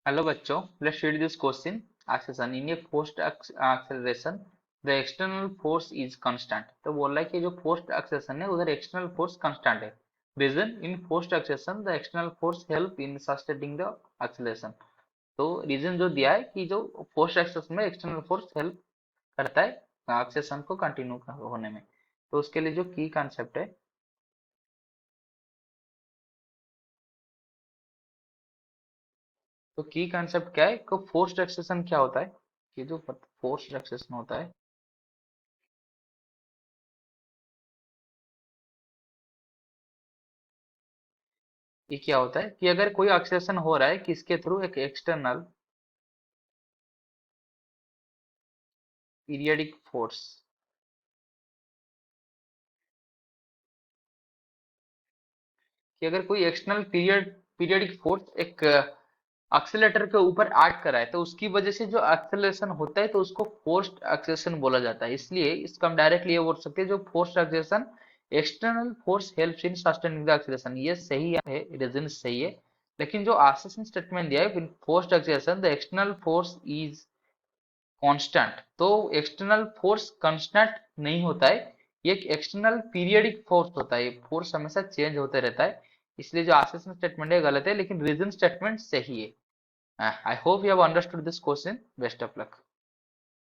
Hello बच्चों, let's read this question. Acceleration in a forced acceleration, the external force is constant. तो बोल रहा है कि जो forced acceleration है उधर external force constant है. Reason in forced acceleration, the external force help in sustaining the acceleration. तो reason जो दिया है कि जो forced acceleration में external force help करता है acceleration को continue होने में. तो उसके लिए जो key concept है, तो की कंसेप्ट क्या है कि फोर्स्ड एक्सेशन क्या होता है कि जो फोर्स्ड एक्सेशन होता है ये क्या होता है कि अगर कोई एक्सेशन हो रहा है किसके थ्रू एक एक्सटर्नल पीरियडिक फोर्स कि अगर कोई एक्सटर्नल पीरियडिक फोर्स एक एक्सेलेरेटर के ऊपर एक्ट कर रहा है तो उसकी वजह से जो एक्सेलरेशन होता है तो उसको फोर्स्ड एक्सेशन बोला जाता है। इसलिए इसको हम डायरेक्टली ये बोल सकते हैं जो forced accession external force helps in sustaining the acceleration, ये सही है, रीजन सही है। लेकिन जो आसोसिएशन स्टेटमेंट दिया है forced acceleration the external force is constant, तो एक्सटर्नल फोर्स कांस्टेंट नहीं होता है, ये एक एक्सटर्नल पीरियडिक फोर्स होता है, फोर्स हमेशा चेंज होते रहता है। इसलिए जो आसोसिएशन स्टेटमेंट है गलत है लेकिन रीजन स्टेटमेंट सही है। I hope you have understood this question. Best of luck.